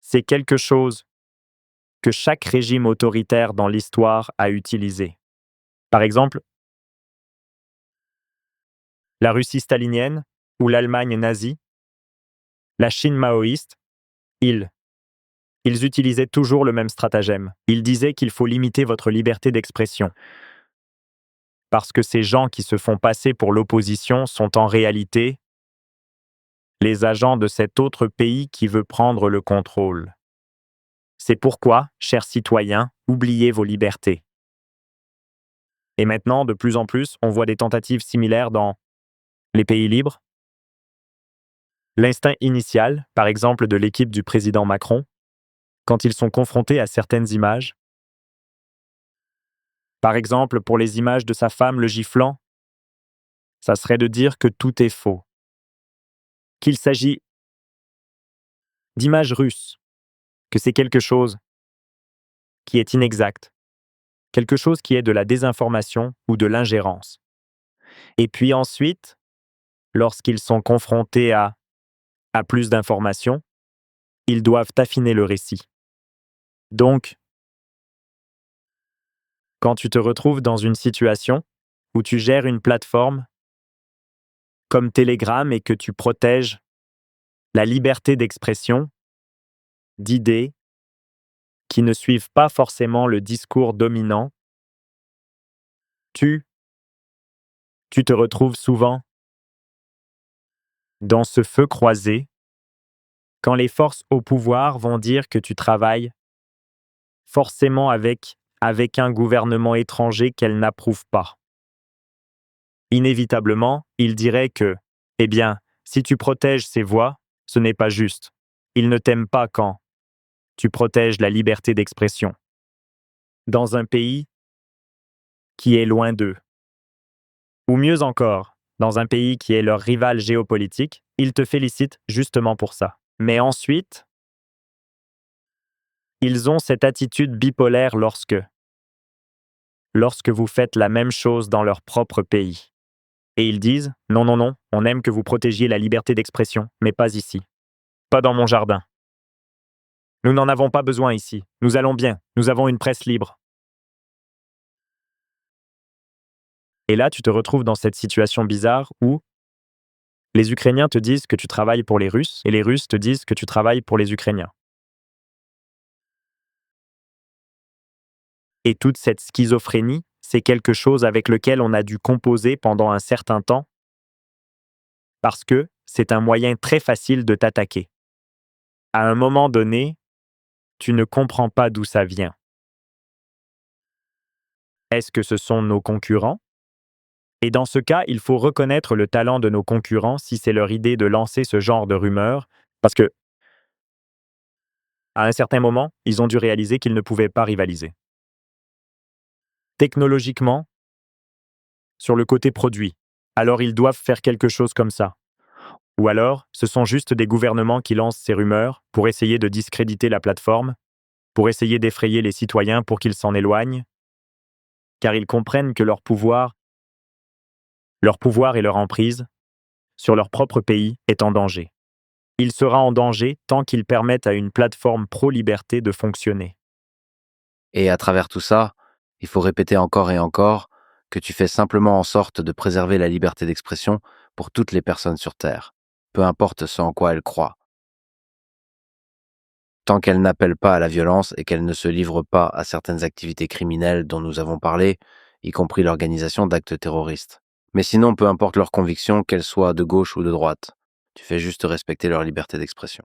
C'est quelque chose que chaque régime autoritaire dans l'histoire a utilisé. Par exemple, la Russie stalinienne ou l'Allemagne nazie, la Chine maoïste, ils, ils utilisaient toujours le même stratagème. Ils disaient qu'il faut limiter votre liberté d'expression. Parce que ces gens qui se font passer pour l'opposition sont en réalité les agents de cet autre pays qui veut prendre le contrôle. C'est pourquoi, chers citoyens, oubliez vos libertés. Et maintenant, de plus en plus, on voit des tentatives similaires dans les pays libres. L'instinct initial, par exemple de l'équipe du président Macron, quand ils sont confrontés à certaines images. Par exemple, pour les images de sa femme le giflant, ça serait de dire que tout est faux. Qu'il s'agit d'images russes, que c'est quelque chose qui est inexact, quelque chose qui est de la désinformation ou de l'ingérence. Et puis ensuite, lorsqu'ils sont confrontés à plus d'informations, ils doivent affiner le récit. Donc, quand tu te retrouves dans une situation où tu gères une plateforme comme Telegram et que tu protèges la liberté d'expression, d'idées qui ne suivent pas forcément le discours dominant, tu te retrouves souvent dans ce feu croisé quand les forces au pouvoir vont dire que tu travailles forcément avec un gouvernement étranger qu'elles n'approuvent pas. Inévitablement, ils diraient que, eh bien, si tu protèges ces voix, ce n'est pas juste. Ils ne t'aiment pas quand tu protèges la liberté d'expression. Dans un pays qui est loin d'eux. Ou mieux encore, dans un pays qui est leur rival géopolitique, ils te félicitent justement pour ça. Mais ensuite, ils ont cette attitude bipolaire lorsque vous faites la même chose dans leur propre pays. Et ils disent, non, non, non, on aime que vous protégiez la liberté d'expression, mais pas ici. Pas dans mon jardin. Nous n'en avons pas besoin ici. Nous allons bien. Nous avons une presse libre. Et là, tu te retrouves dans cette situation bizarre où les Ukrainiens te disent que tu travailles pour les Russes et les Russes te disent que tu travailles pour les Ukrainiens. Et toute cette schizophrénie, c'est quelque chose avec lequel on a dû composer pendant un certain temps parce que c'est un moyen très facile de t'attaquer. À un moment donné, tu ne comprends pas d'où ça vient. Est-ce que ce sont nos concurrents? Et dans ce cas, il faut reconnaître le talent de nos concurrents si c'est leur idée de lancer ce genre de rumeurs, parce que, à un certain moment, ils ont dû réaliser qu'ils ne pouvaient pas rivaliser. Technologiquement, sur le côté produit, alors ils doivent faire quelque chose comme ça. Ou alors, ce sont juste des gouvernements qui lancent ces rumeurs pour essayer de discréditer la plateforme, pour essayer d'effrayer les citoyens pour qu'ils s'en éloignent, car ils comprennent que leur pouvoir et leur emprise sur leur propre pays est en danger. Il sera en danger tant qu'ils permettent à une plateforme pro-liberté de fonctionner. Et à travers tout ça, il faut répéter encore et encore que tu fais simplement en sorte de préserver la liberté d'expression pour toutes les personnes sur Terre, peu importe ce en quoi elles croient. Tant qu'elles n'appellent pas à la violence et qu'elles ne se livrent pas à certaines activités criminelles dont nous avons parlé, y compris l'organisation d'actes terroristes. Mais sinon, peu importe leurs convictions, qu'elles soient de gauche ou de droite, tu fais juste respecter leur liberté d'expression.